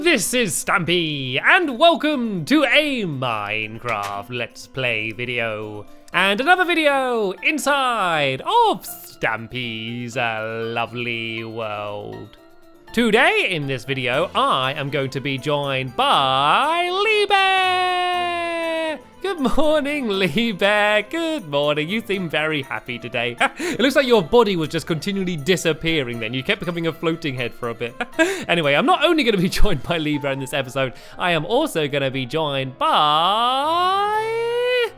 This is Stampy, and welcome to a Minecraft Let's Play video. And another video inside of Stampy's lovely world. Today in this video, I am going to be joined by Lee Bear! Good morning, Lee Bear. Good morning. You seem very happy today. It looks like your body was just continually disappearing then. You kept becoming a floating head for a bit. Anyway, I'm not only going to be joined by Lee Bear in this episode, I am also going to be joined by...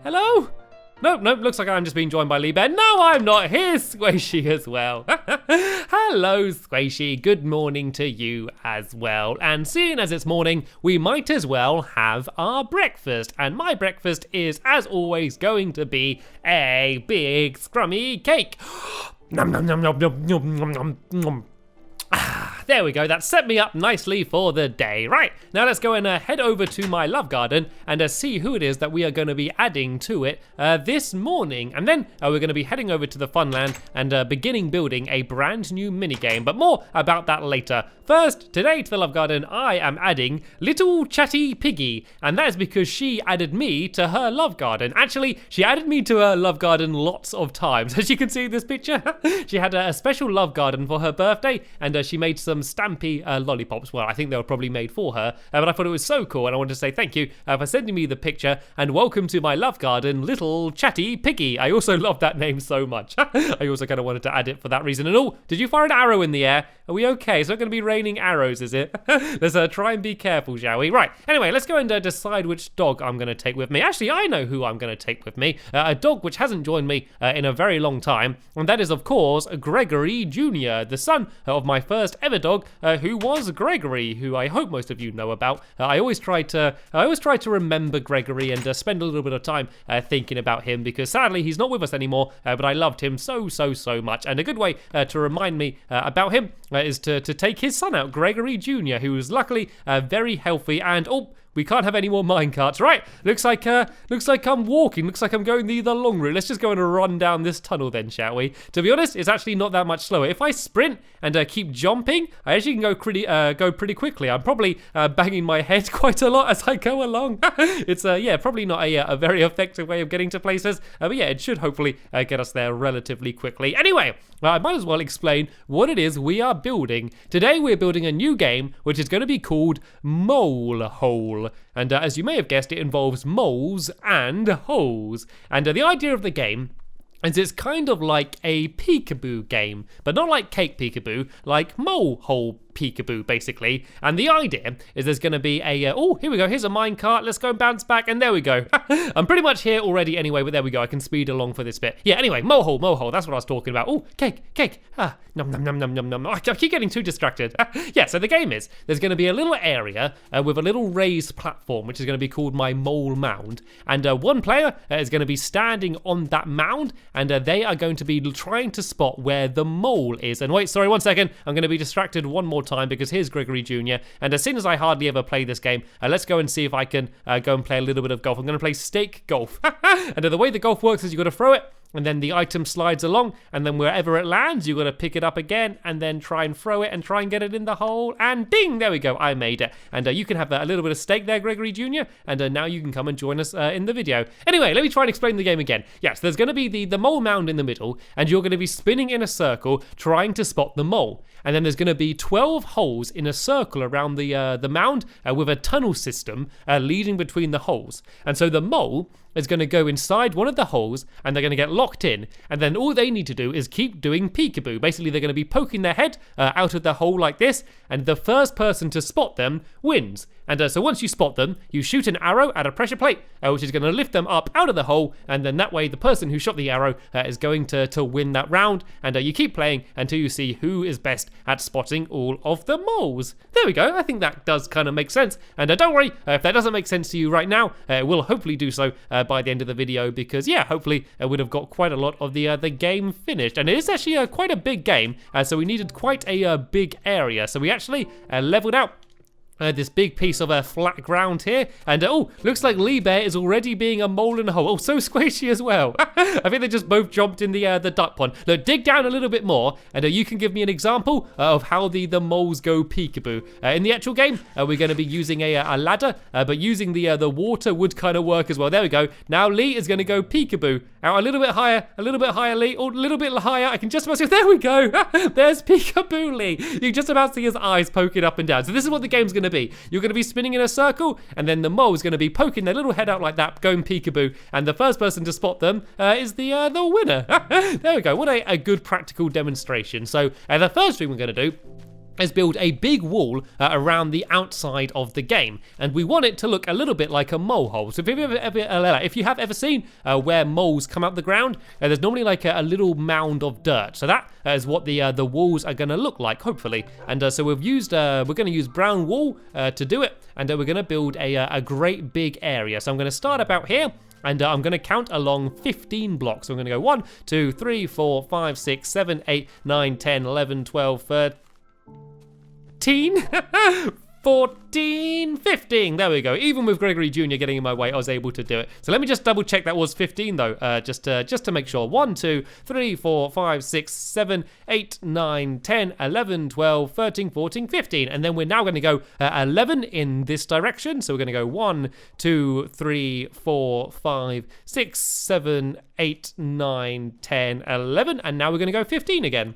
Hello? Nope, looks like I'm just being joined by Lee Bear. No, I'm not. Here's Squishy as well. Hello, Squishy. Good morning to you as well. And seeing as it's morning, we might as well have our breakfast. And my breakfast is, as always, going to be a big scrummy cake. Nom nom nom nom nom nom nom nom nom. There we go, that set me up nicely for the day. Right, now let's go and head over to my love garden and see who it is that we are going to be adding to it this morning. And then we're going to be heading over to the Funland and beginning building a brand new minigame, but more about that later. First, today to the love garden, I am adding Little Chatty Piggy, and that is because she added me to her love garden. Actually, she added me to her love garden lots of times. As you can see in this picture, she had a special love garden for her birthday, and she made some Stampy lollipops. Well, I think they were probably made for her, but I thought it was so cool, and I wanted to say thank you for sending me the picture, and welcome to my love garden, Little Chatty Piggy. I also love that name so much. I also kind of wanted to add it for that reason. And oh, did you fire an arrow in the air? Are we okay? It's not going to be raining arrows, is it? Let's try and be careful, shall we? Right, anyway, let's go and decide which dog I'm going to take with me. Actually, I know who I'm going to take with me. A dog which hasn't joined me in a very long time, and that is, of course, Gregory Jr., the son of my first ever dog, who was Gregory, who I hope most of you know about. I always try to remember Gregory and spend a little bit of time thinking about him, because sadly he's not with us anymore, but I loved him so much. And a good way to remind me about him is to take his son out, Gregory Jr., who is luckily very healthy. And oh, we can't have any more minecarts. Right, looks like I'm walking. Looks like I'm going the long route. Let's just go and run down this tunnel then, shall we? To be honest, it's actually not that much slower. If I sprint and keep jumping, I actually can go pretty quickly. I'm probably banging my head quite a lot as I go along. It's yeah, probably not a very effective way of getting to places, but yeah, it should hopefully get us there relatively quickly. Anyway, I might as well explain what it is we are building. Today we're building a new game which is going to be called Mole Hole. And as you may have guessed, it involves moles and holes. And the idea of the game is it's kind of like a peekaboo game, but not like cake peekaboo, like mole hole peekaboo basically. And the idea is there's going to be a oh, here we go, here's a minecart, let's go and bounce back, and there we go. I'm pretty much here already anyway, but there we go, I can speed along for this bit. Yeah, anyway, mole hole, that's what I was talking about. Oh, cake, nom nom nom nom nom. I keep getting too distracted. Yeah, so the game is there's going to be a little area with a little raised platform which is going to be called my mole mound, and one player is going to be standing on that mound, and they are going to be trying to spot where the mole is. And wait, sorry, 1 second, I'm going to be distracted one more time because here's Gregory Jr. And as soon as I hardly ever play this game, let's go and see if I can go and play a little bit of golf. I'm going to play stake golf. And the way the golf works is you've got to throw it, and then the item slides along, and then wherever it lands, you've got to pick it up again, and then try and throw it, and try and get it in the hole, and ding, there we go, I made it. And you can have a little bit of stake there, Gregory Jr., and now you can come and join us in the video. Anyway, let me try and explain the game again. Yes, there's going to be the mole mound in the middle, and you're going to be spinning in a circle, trying to spot the mole. And then there's going to be 12 holes in a circle around the mound with a tunnel system leading between the holes. And so the mole is going to go inside one of the holes, and they're going to get locked in, and then all they need to do is keep doing peekaboo. Basically, they're going to be poking their head out of the hole like this, and the first person to spot them wins. And so once you spot them, you shoot an arrow at a pressure plate, which is going to lift them up out of the hole, and then that way the person who shot the arrow is going to win that round. And you keep playing until you see who is best at spotting all of the moles. There we go, I think that does kind of make sense. And don't worry, if that doesn't make sense to you right now, it will hopefully do so by the end of the video, because yeah, hopefully we'd have got quite a lot of the game finished. And it is actually quite a big game, so we needed quite a big area. So we actually leveled out this big piece of flat ground here, and oh, looks like Lee Bear is already being a mole in a hole. Oh, so squishy as well. I think they just both jumped in the duck pond. Look, dig down a little bit more, and you can give me an example of how the moles go peekaboo. In the actual game, we're going to be using a ladder, but using the water would kind of work as well. There we go. Now Lee is going to go peekaboo. Out a little bit higher, Lee. Oh, a little bit higher. I can just about see. There we go. There's peekaboo Lee. You can just about see his eyes poking up and down. So this is what the game's going to be. You're going to be spinning in a circle, and then the mole is going to be poking their little head out like that, going peekaboo, and the first person to spot them is the winner. There we go. What a good practical demonstration. So the first thing we're going to do is build a big wall around the outside of the game, and we want it to look a little bit like a mole hole. So if you have ever seen where moles come out the ground, there's normally like a little mound of dirt. So that is what the walls are going to look like, hopefully. And so we're going to use brown wool to do it, and we're going to build a great big area. So I'm going to start about here. And I'm going to count along 15 blocks. So I'm going to go 1, 2, 3, 4, 5, 6, 7, 8, 9, 10, 11, 12, 13, 14, 15. There we go. Even with Gregory Jr. getting in my way, I was able to do it. So let me just double check that was 15 though, just to make sure. 1, 2, 3, 4, 5, 6, 7, 8, 9, 10, 11, 12, 13, 14, 15. And then we're now going to go 11 in this direction. So we're going to go 1, 2, 3, 4, 5, 6, 7, 8, 9, 10, 11. And now we're going to go 15 again.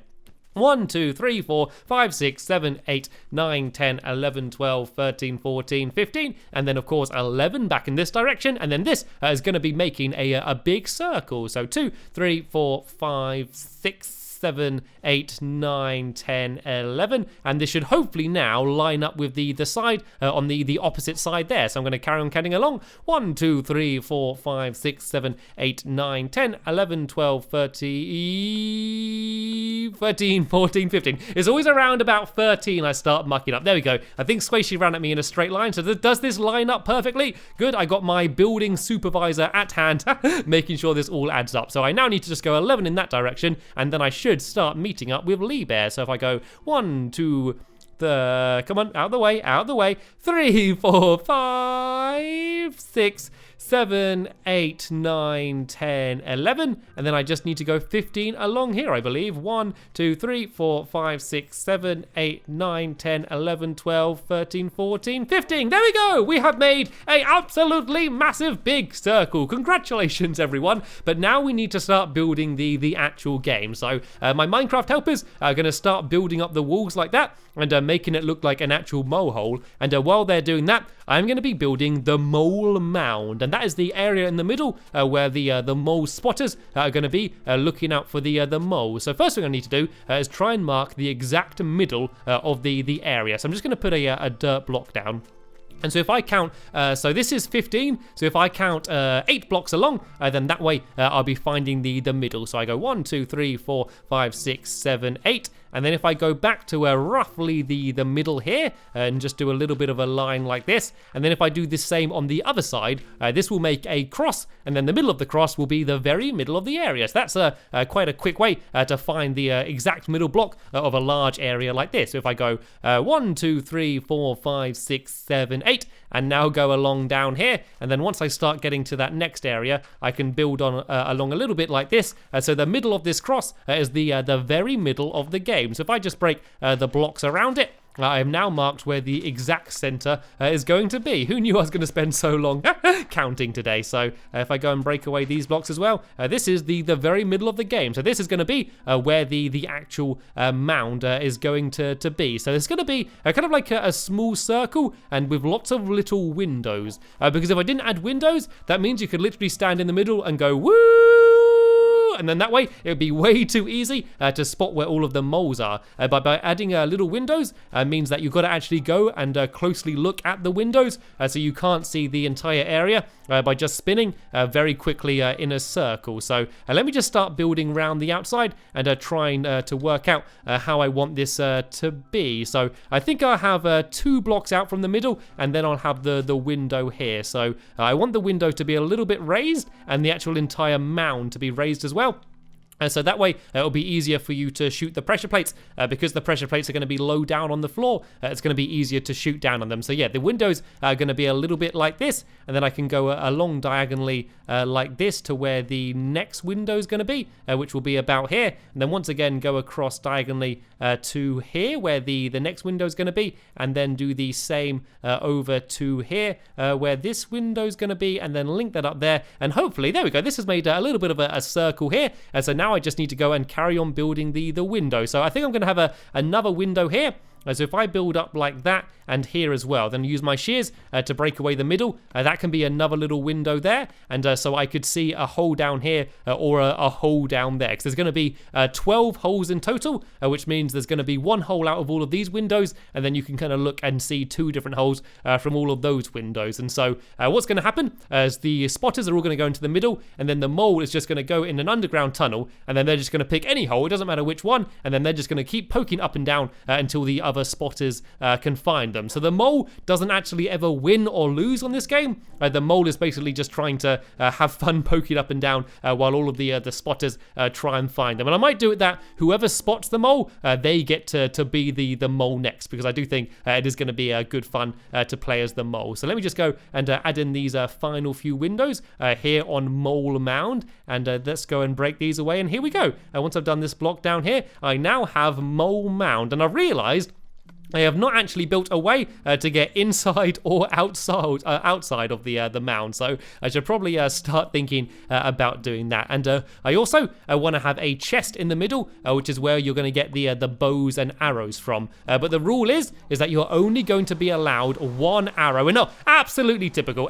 1, 2, 3, 4, 5, 6, 7, 8, 9, 10, 11, 12, 13, 14, 15, and then of course 11 back in this direction, and then this is going to be making a big circle. So 2, 3, 4, 5, 6, 7, 8, 9, 10, 11, and this should hopefully now line up with the side on the opposite side there. So I'm going to carry on counting along. 1, 2, 3, 4, 5, 6, 7, 8, 9, 10, 11, 12, 13, 14, 15. It's always around about 13 I start mucking up. There we go. I think Squishy ran at me in a straight line. So does this line up perfectly? Good. I got my building supervisor at hand, making sure this all adds up. So I now need to just go 11 in that direction, and then I should start meeting up with Lee Bear. So if I go 1, 2, come on, out of the way, 3, 4, 5, 6, 7, 8, 9, 10, 11, and then I just need to go 15 along here, I believe. 1, 2, 3, 4, 5, 6, 7, 8, 9, 10, 11, 12, 13, 14, 15. There we go. We have made a absolutely massive big circle. Congratulations, everyone. But now we need to start building the actual game. So my Minecraft helpers are going to start building up the walls like that and making it look like an actual mole hole. And while they're doing that, I'm going to be building the mole mound, and that is the area in the middle where the mole spotters are going to be looking out for the mole. So first thing I need to do is try and mark the exact middle of the area. So I'm just going to put a dirt block down. And so if I count, so this is 15, so if I count 8 blocks along, then that way I'll be finding the middle. So I go 1, 2, 3, 4, 5, 6, 7, 8, and then if I go back to roughly the middle here, and just do a little bit of a line like this, and then if I do the same on the other side, this will make a cross, and then the middle of the cross will be the very middle of the area. So that's quite a quick way to find the exact middle block of a large area like this. So if I go 1, 2, 3, 4, 5, 6, 7, 8, and now go along down here, and then once I start getting to that next area, I can build on along a little bit like this. So the middle of this cross is the very middle of the game. So if I just break the blocks around it, I have now marked where the exact center is going to be. Who knew I was going to spend so long counting today? So if I go and break away these blocks as well, this is the very middle of the game. So this is going to be where the actual mound is going to be. So it's going to be kind of like a small circle and with lots of little windows. Because if I didn't add windows, that means you could literally stand in the middle and go woo! And then that way it would be way too easy to spot where all of the moles are. But by adding little windows means that you've got to actually go and closely look at the windows, so you can't see the entire area by just spinning very quickly in a circle. So let me just start building around the outside and trying to work out how I want this to be. So I think I'll have 2 blocks out from the middle, and then I'll have the window here. So I want the window to be a little bit raised and the actual entire mound to be raised as well. And so that way, it'll be easier for you to shoot the pressure plates because the pressure plates are going to be low down on the floor. It's going to be easier to shoot down on them. So yeah, the windows are going to be a little bit like this, and then I can go along diagonally like this to where the next window is going to be, which will be about here. And then once again, go across diagonally to here where the next window is going to be, and then do the same over to here where this window is going to be, and then link that up there. And hopefully, there we go. This has made a little bit of a circle here. And so now I just need to go and carry on building the window. So I think I'm going to have another window here. So if I build up like that and here as well, then use my shears to break away the middle. That can be another little window there. And so I could see a hole down here or a hole down there. Because there's going to be 12 holes in total, which means there's going to be one hole out of all of these windows. And then you can kind of look and see 2 different holes from all of those windows. And so what's going to happen is the spotters are all going to go into the middle. And then the mole is just going to go in an underground tunnel. And then they're just going to pick any hole. It doesn't matter which one. And then they're just going to keep poking up and down until the other spotters can find them. So the mole doesn't actually ever win or lose on this game. The mole is basically just trying to have fun poking up and down while all of the spotters try and find them. And I might do it that whoever spots the mole, they get to be the mole next, because I do think it is going to be good fun to play as the mole. So let me just go and add in these final few windows here on Mole Mound, and let's go and break these away. And here we go. Once I've done this block down here, I now have Mole Mound, and I've realized I have not actually built a way to get inside or outside of the mound, so I should probably start thinking about doing that. And I also want to have a chest in the middle, which is where you're going to get the bows and arrows from. But the rule is that you're only going to be allowed 1 arrow. And no, absolutely typical.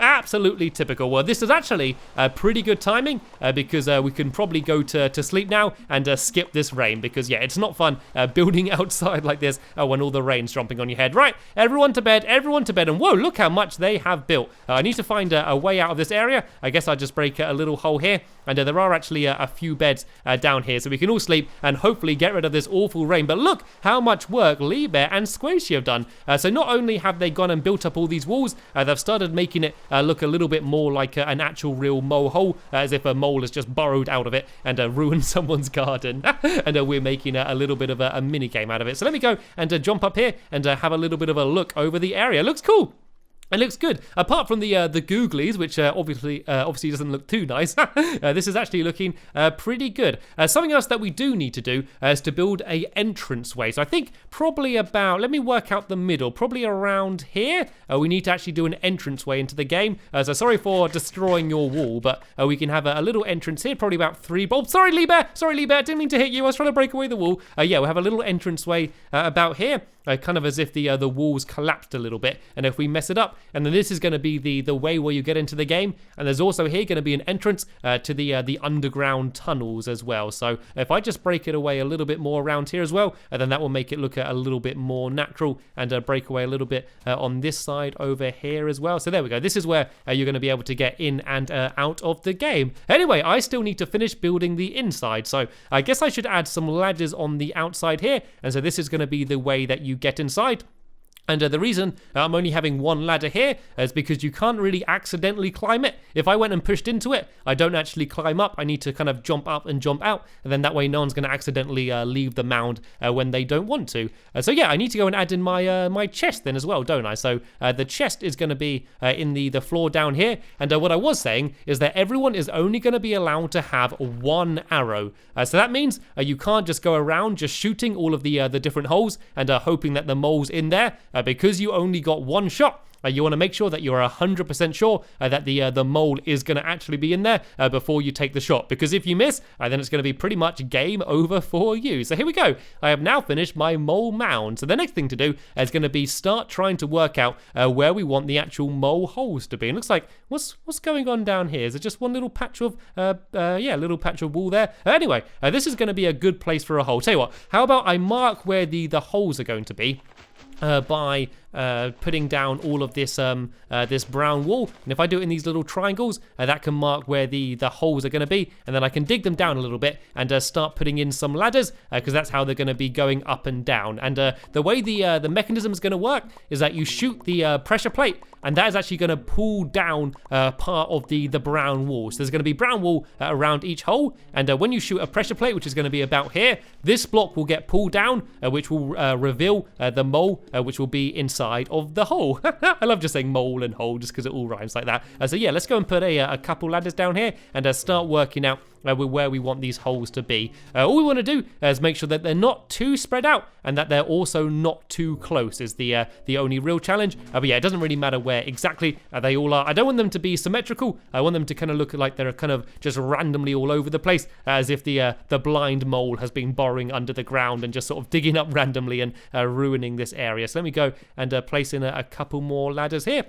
Well, this is actually pretty good timing because we can probably go to sleep now and skip this rain, because yeah, it's not fun building outside like this when all the rain's jumping on your head. Right, everyone to bed, and whoa, look how much they have built. I need to find a way out of this area. I guess I'll just break a little hole here, and there are actually a few beds down here, so we can all sleep and hopefully get rid of this awful rain. But look how much work Lee Bear and Squishy have done. So not only have they gone and built up all these walls, they've started making it look a little bit more like an actual real mole hole, as if a mole has just burrowed out of it and ruined someone's garden. And we're making a little bit of a mini game out of it. So let me go and jump up here and have a little bit of a look over the area. Looks cool. It looks good. Apart from the googlies, which obviously doesn't look too nice, this is actually looking pretty good. Something else that we do need to do is to build a entranceway. So I think probably about, let me work out the middle, probably around here. We need to actually do an entranceway into the game. So sorry for destroying your wall, but we can have a little entrance here, probably about 3. Oh, sorry, Lee Bear. Didn't mean to hit you. I was trying to break away the wall. Yeah, we'll have a little entranceway about here. Kind of as if the walls collapsed a little bit, and if we mess it up, and then this is going to be the way where you get into the game, and there's also here going to be an entrance to the underground tunnels as well. So if I just break it away a little bit more around here as well, then that will make it look a little bit more natural, and break away a little bit on this side over here as well. So there we go. This is where you're going to be able to get in and out of the game. Anyway, I still need to finish building the inside, so I guess I should add some ladders on the outside here, and so this is going to be the way that you get inside. And the reason I'm only having 1 ladder here is because you can't really accidentally climb it. If I went and pushed into it, I don't actually climb up. I need to kind of jump up and jump out, and then that way no one's going to accidentally leave the mound when they don't want to. So yeah, I need to go and add in my my chest then as well, don't I? So the chest is going to be in the floor down here. And what I was saying is that everyone is only going to be allowed to have 1 arrow. So that means you can't just go around just shooting all of the different holes and hoping that the mole's in there. Because you only got 1 shot, you want to make sure that you're 100% sure that the mole is going to actually be in there before you take the shot. Because if you miss, then it's going to be pretty much game over for you. So here we go. I have now finished my mole mound. So the next thing to do is going to be start trying to work out where we want the actual mole holes to be. And it looks like, what's going on down here? Is it just one little patch of, little patch of wall there? Anyway, this is going to be a good place for a hole. Tell you what, how about I mark where the holes are going to be? By putting down all of this this brown wool, and if I do it in these little triangles, that can mark where the holes are going to be, and then I can dig them down a little bit and start putting in some ladders, because that's how they're going to be going up and down. And the way the mechanism is going to work is that you shoot the pressure plate and that is actually going to pull down part of the brown wall. So there's going to be brown wall around each hole, and when you shoot a pressure plate, which is going to be about here, this block will get pulled down, which will reveal the mole, which will be inside of the hole. I love just saying mole and hole just because it all rhymes like that. So yeah, let's go and put a couple ladders down here and start working out where we want these holes to be. All we want to do is make sure that they're not too spread out and that they're also not too close is the only real challenge. But yeah, it doesn't really matter where exactly they all are. I don't want them to be symmetrical. I want them to kind of look like they're kind of just randomly all over the place, as if the blind mole has been burrowing under the ground and just sort of digging up randomly and ruining this area. So let me go and place in a couple more ladders here.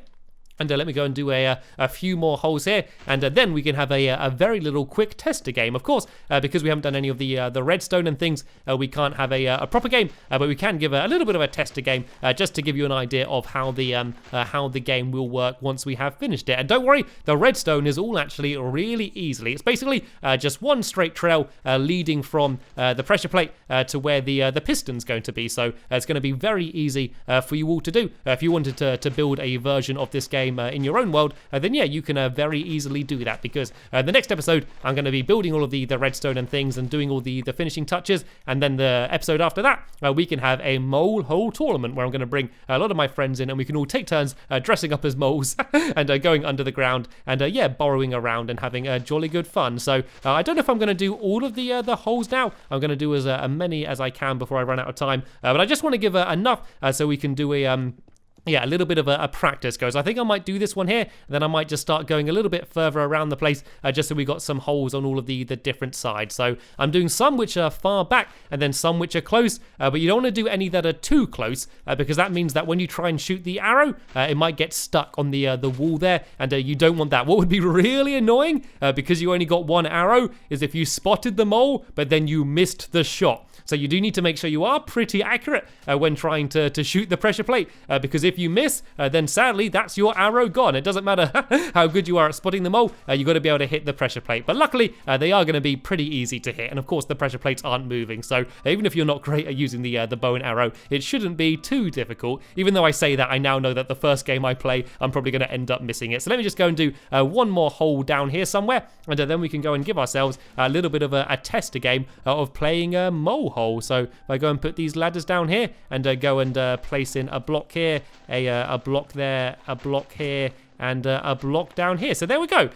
And let me go and do a few more holes here, and then we can have a very little quick tester game. Of course, because we haven't done any of the redstone and things, we can't have a proper game, but we can give a little bit of a tester game just to give you an idea of how the game will work once we have finished it. And don't worry, the redstone is all actually really easily. It's basically just one straight trail leading from the pressure plate to where the piston's going to be. So it's going to be very easy for you all to do. If you wanted to build a version of this game in your own world, then yeah, you can very easily do that, because the next episode I'm going to be building all of the redstone and things and doing all the finishing touches, and then the episode after that we can have a mole hole tournament where I'm going to bring a lot of my friends in, and we can all take turns dressing up as moles and going under the ground and yeah, burrowing around and having jolly good fun. So I don't know if I'm going to do all of the holes now. I'm going to do as many as I can before I run out of time, but I just want to give enough so we can do a little bit of a practice goes. I think I might do this one here, and then I might just start going a little bit further around the place, just so we got some holes on all of the different sides. So I'm doing some which are far back, and then some which are close, but you don't want to do any that are too close, because that means that when you try and shoot the arrow, it might get stuck on the wall there, and you don't want that. What would be really annoying, because you only got one arrow, is if you spotted the mole, but then you missed the shot. So you do need to make sure you are pretty accurate when trying to shoot the pressure plate, because if you miss, then sadly that's your arrow gone. It doesn't matter how good you are at spotting the mole, you've got to be able to hit the pressure plate. But luckily they are going to be pretty easy to hit, and of course the pressure plates aren't moving, so even if you're not great at using the bow and arrow, it shouldn't be too difficult. Even though I say that, I now know that the first game I play I'm probably going to end up missing it. So let me just go and do one more hole down here somewhere, and then we can go and give ourselves a little bit of a tester game of playing a mole hole. So if I go and put these ladders down here and go and place in a block here, a block there, a block here, and a block down here. So there we go.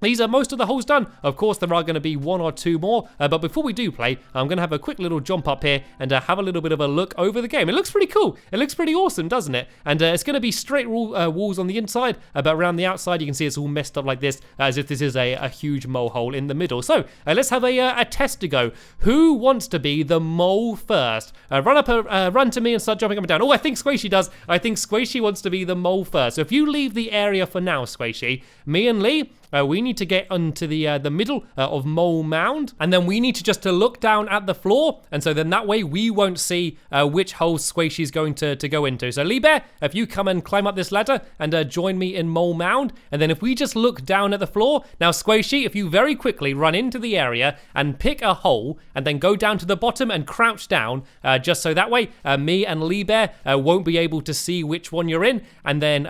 These are most of the holes done. Of course, there are going to be one or two more, but before we do play, I'm going to have a quick little jump up here and have a little bit of a look over the game. It looks pretty cool. It looks pretty awesome, doesn't it? And it's going to be straight walls on the inside, but around the outside, you can see it's all messed up like this, as if this is a huge mole hole in the middle. So let's have a test to go. Who wants to be the mole first? Run to me and start jumping up and down. Oh, I think Squishy does. I think Squishy wants to be the mole first. So if you leave the area for now, Squishy, me and Lee, we need to get onto the middle of Mound, and then we need to just look down at the floor, and so then that way we won't see which hole Squishy's going to go into. So Lee Bear, if you come and climb up this ladder and join me in Mound, and then if we just look down at the floor, now Squishy, if you very quickly run into the area and pick a hole, and then go down to the bottom and crouch down, just so that way me and Lee Bear won't be able to see which one you're in, and then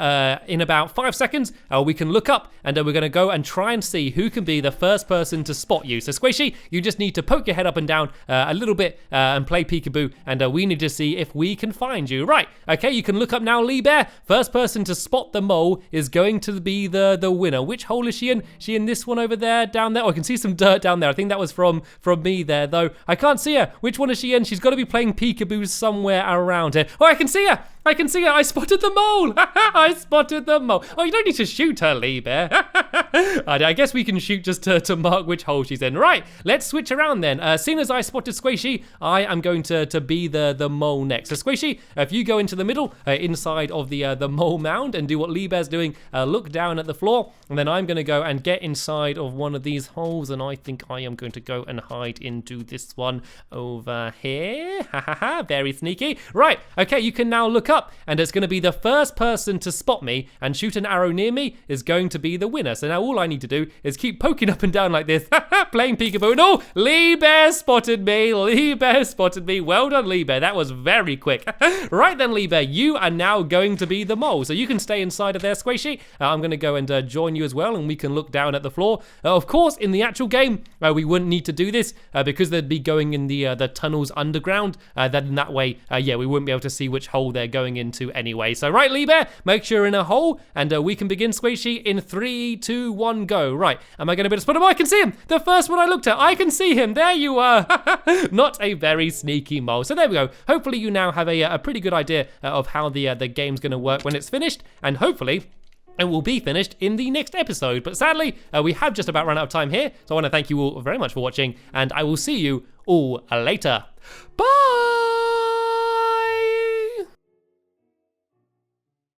in about 5 seconds we can look up, and we're going to go and try and see who can be the first person to spot you. So Squishy, you just need to poke your head up and down a little bit and play peekaboo, and we need to see if we can find you. Right, okay, you can look up now, Lee Bear. First person to spot the mole is going to be the winner. Which hole is she in? She in this one over there, down there? Oh, I can see some dirt down there. I think that was from me there, though. I can't see her. Which one is she in? She's got to be playing peekaboo somewhere around here. Oh, I can see her. I can see her. I spotted the mole. I spotted the mole. Oh, you don't need to shoot her, Lee Bear. I guess we can shoot just to mark which hole she's in. Right, let's switch around then. As soon as I spotted Squishy, I am going to be the mole next. So Squishy, if you go into the middle, inside of the mole mound, and do what Lee Bear's doing, look down at the floor, and then I'm going to go and get inside of one of these holes, and I think I am going to go and hide into this one over here. Ha ha ha, very sneaky. Right, okay, you can now look up. up, and it's going to be the first person to spot me and shoot an arrow near me is going to be the winner. So now all I need to do is keep poking up and down like this, playing peekaboo. And oh, Lee Bear spotted me. Lee Bear spotted me. Well done, Lee Bear. That was very quick. Right then, Lee Bear, you are now going to be the mole. So you can stay inside of there, Squishy. I'm going to go and join you as well, and we can look down at the floor. Of course, in the actual game, we wouldn't need to do this because they'd be going in the tunnels underground. Then in that way, yeah, we wouldn't be able to see which hole they're going into anyway. So right, Lee Bear, make sure you're in a hole, and we can begin, Squishy, in 3, 2, 1, go. Right, am I going to be able to spot him? Oh, I can see him. The first one I looked at, I can see him. There you are. Not a very sneaky mole. So there we go. Hopefully you now have a pretty good idea of how the game's going to work when it's finished, and hopefully it will be finished in the next episode. But sadly, we have just about run out of time here. So I want to thank you all very much for watching, and I will see you all later. Bye!